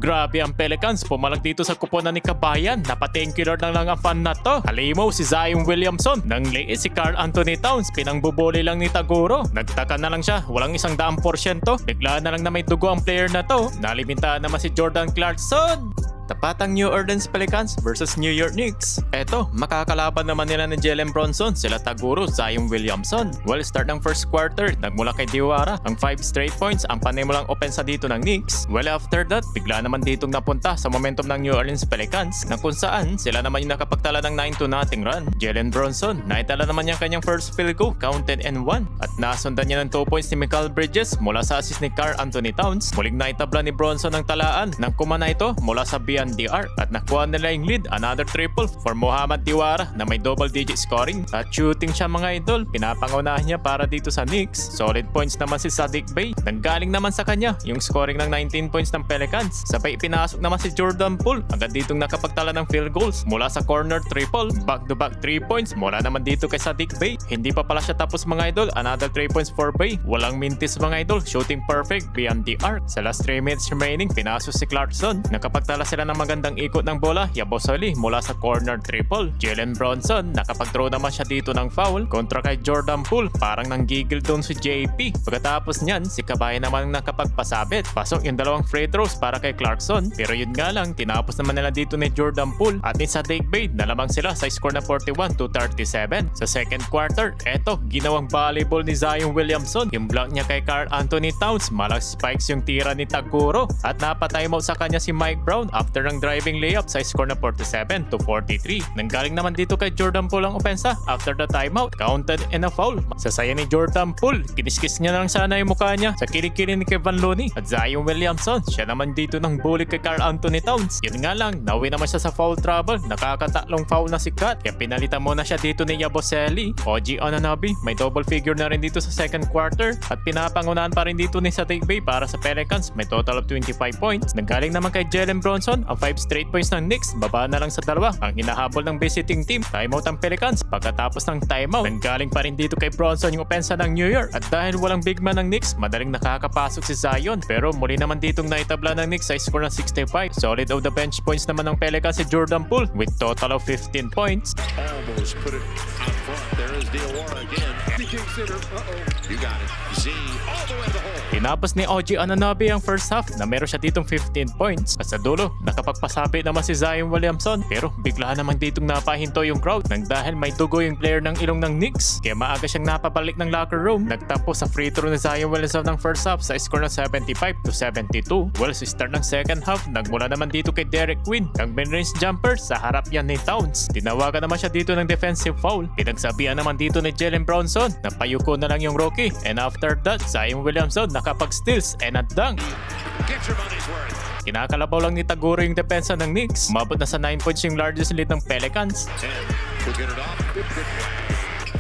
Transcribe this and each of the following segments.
Grabe ang Pelicans, pumalag dito sa kuponan ni Kabayan. Napathank you Lord lang ang fan na to. Halimaw si Zion Williamson. Nang liit si Karl Anthony Towns, pinangbubuli lang ni Taguro. Nagtaka na lang siya, walang 100%. Bigla na lang na may dugo ang player na to. Nalimintaan naman si Jordan Clarkson. Tapatang New Orleans Pelicans versus New York Knicks. Eto, makakalaban naman nila ni Jalen Bronson, sila Taguro, Zion Williamson. Well, start ng first quarter, nagmula kay Diawara. Ang 5 straight points, ang panimulang opensa dito ng Knicks. Well, after that, bigla naman ditong napunta sa momentum ng New Orleans Pelicans na kung saan sila naman yung nakapagtala ng 9-0 run. Jalen Bronson, naitala naman niya kanyang first field goal, counted and 1. At nasundan niya ng 2 points ni Mikal Bridges mula sa assist ni Karl Anthony Towns. Muling naitabla ni Bronson ang talaan ng kumana ito mula sa DR at nakuha nila yung lead, another triple for Muhammad Diawara na may double digit scoring at shooting siya mga idol. Pinapangunahan niya para dito sa Knicks. Solid points naman si Saddiq Bey. Nanggaling naman sa kanya yung scoring ng 19 points ng Pelicans. Sabay pinasok naman si Jordan Poole agad ditong nakapagtala ng field goals mula sa corner triple. Back to back 3 points mula naman dito kay Saddiq Bey. Hindi pa pala siya tapos mga idol, another 3 points for Bey. Walang mintis mga idol, shooting perfect beyond the arc. Sa last 3 minutes remaining, pinasok si Clarkson. Nakapagtala sila ng magandang ikot ng bola, Yabusele mula sa corner triple. Jalen Bronson, nakapag-throw naman siya dito ng foul kontra kay Jordan Poole. Parang nanggigil doon si JP. Pagkatapos niyan, si Kabayan naman nakapagpasabit. Pasok yung dalawang free throws para kay Clarkson. Pero yun nga lang, tinapos naman nila dito ni Jordan Poole at ni Saddiq Bey. Nalamang sila sa score na 41-37. Sa second quarter, eto, ginawang volleyball ni Zion Williamson. Yung block niya kay Karl Anthony Towns, malang spikes yung tira ni Taguro. At napatimeout sa kanya si Mike Brown after ng driving layup sa score na 47-43. Nanggaling naman dito kay Jordan Poole ang opensa after the timeout, counted and a foul. Sa saya ni Jordan Poole, kiniskis niya lang sana yung mukha niya sa kilikili ni Kevin Looney. At Zion Williamson, siya naman dito ng bully kay Karl Anthony Towns. Yun nga lang, nawi naman siya sa foul trouble. Nakakatatlong foul na si Kat, kaya pinalitan muna siya dito ni Yabusele. OG Anunoby, may double figure na rin dito sa second quarter at pinapangunahan pa rin dito ni Saddiq Bey para sa Pelicans, may total of 25 points. Nanggaling naman kay Jalen Bronson ang 5 straight points ng Knicks, baba na lang sa dalawa ang hinahabol ng visiting team. Timeout ang Pelicans. Pagkatapos ng timeout, nanggaling pa rin dito kay Bronson yung opensa ng New York. At dahil walang big man ng Knicks, madaling nakakapasok si Zion. Pero muli naman ditong naitabla ng Knicks sa score ng 65. Solid of the bench points naman ng Pelicans si Jordan Poole with total of 15 points. Almost put it out front. There is Diawara again. You got it. Z all the way to the hole. Tinapos ni OG Anunoby ang first half na meron siya ditong 15 points. At sa dulo, nakapagpasabi naman si Zion Williamson. Pero bigla naman ditong napahinto yung crowd nang dahil may dugo yung player ng ilong ng Knicks. Kaya maaga siyang napabalik ng locker room. Nagtapos sa free throw ni Zion Williamson ng first half sa score ng 75-72. Well, sa start ng second half, nagmula naman dito kay Derek Quinn. Ang mid-range jumper sa harap yan ni Towns. Tinawagan naman siya dito ng defensive foul. Pinagsabihan naman dito ni Jalen Bronson na payuko na lang yung rookie. And after that, Zion Williamson nakapag-steals and a dunk. Get your money's worth. Kinakalabaw lang ni Taguro yung depensa ng Knicks. Umabot na sa 9 points yung largest lead ng Pelicans. 10. We'll get it off. Good play.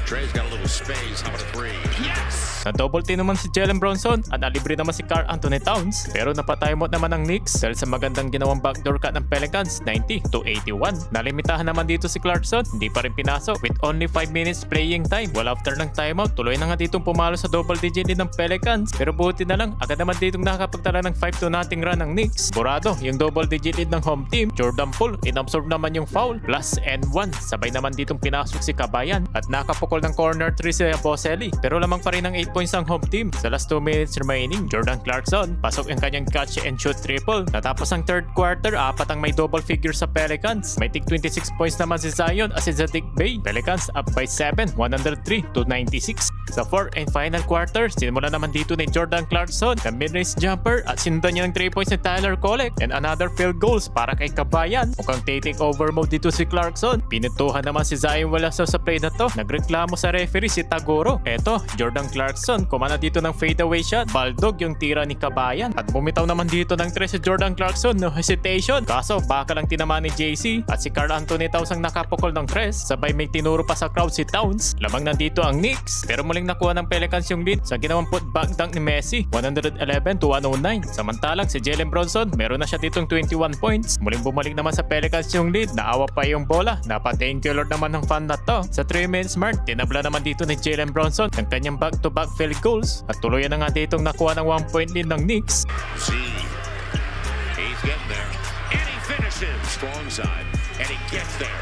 Trey's got a little space. How about a 3? Yes! Na double team naman si Jalen Bronson at nalibre naman si Karl Anthony Towns. Pero napatimeout naman ng Knicks dahil sa magandang ginawang backdoor cut ng Pelicans, 90-81. Nalimitahan naman dito si Clarkson, hindi pa rin pinasok with only 5 minutes playing time. Well, after ng timeout, tuloy na nga ditong pumalo sa double digit lead ng Pelicans. Pero buti na lang, agad naman ditong nakakapagtala ng 5-0 run ng Knicks. Burado yung double digit lead ng home team. Jordan Poole, inabsorb naman yung foul, plus and 1. Sabay naman ditong pinasok si Kabayan at nakapukol ng corner 3 si Yabusele. Pero lamang pa rin ng 8 points ang home team. Sa last 2 minutes remaining, Jordan Clarkson pasok ang kanyang catch and shoot triple. Natapos ang third quarter, 4 ang may double figure sa Pelicans. May tig 26 points naman si Zion at si Saddiq Bey. Pelicans up by 7, 103-96. Sa fourth and final quarter, sinimula naman dito ni Jordan Clarkson ng mid-range jumper at sinundan niya ng 3 points ni Tyler Kolek and another field goals para kay Kabayan. Mukhang taking over mode dito si Clarkson. Pinutuhan naman si Zion Williamson sa play na to. Nagreklamo sa referee si Taguro. Eto, Jordan Clarkson kumana dito ng fadeaway shot. Baldog yung tira ni Kabayan. At bumitaw naman dito ng 3 si Jordan Clarkson, no hesitation. Kaso baka lang tinamaan ni JC at si Karl Anthony Towns ang nakapukol ng 3. Sabay may tinuro pa sa crowd si Towns. Lamang nandito ang Knicks. Pero muling nakuha ng Pelicans yung lead sa ginawang putback dunk ni Messi, 111-109. Samantalang si Jalen Bronson, meron na siya ditong 21 points. Muling bumalik naman sa Pelicans yung lead. Naawa pa yung bola. Napa-thank you Lord naman ng fan na to. Sa 3 minutes mark, tinabla naman dito ni Jalen Bronson ng kanyang back-to-back field goals at tuluyan na nga ditong nakuha ng 1 point lead ng Knicks. Z. He's he's getting there. And he finishes. Strong side. And he gets there.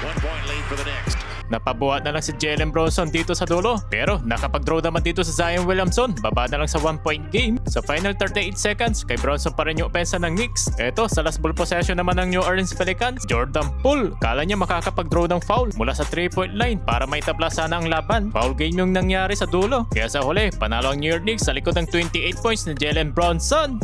1 point lead for the Knicks. Napabuhat na lang si Jalen Bronson dito sa dulo. Pero nakapag-draw naman dito sa Zion Williamson. Baba na lang sa 1-point game. Sa final 38 seconds, kay Bronson pa rin yung opensa ng Knicks. Eto, sa last ball possession naman ng New Orleans Pelicans, Jordan Poole. Kala niya makakapag-draw ng foul mula sa 3-point line para may tabla sana ang laban. Foul game yung nangyari sa dulo. Kaya sa huli, panalo ang New York Knicks sa likod ng 28 points ni Jalen Bronson.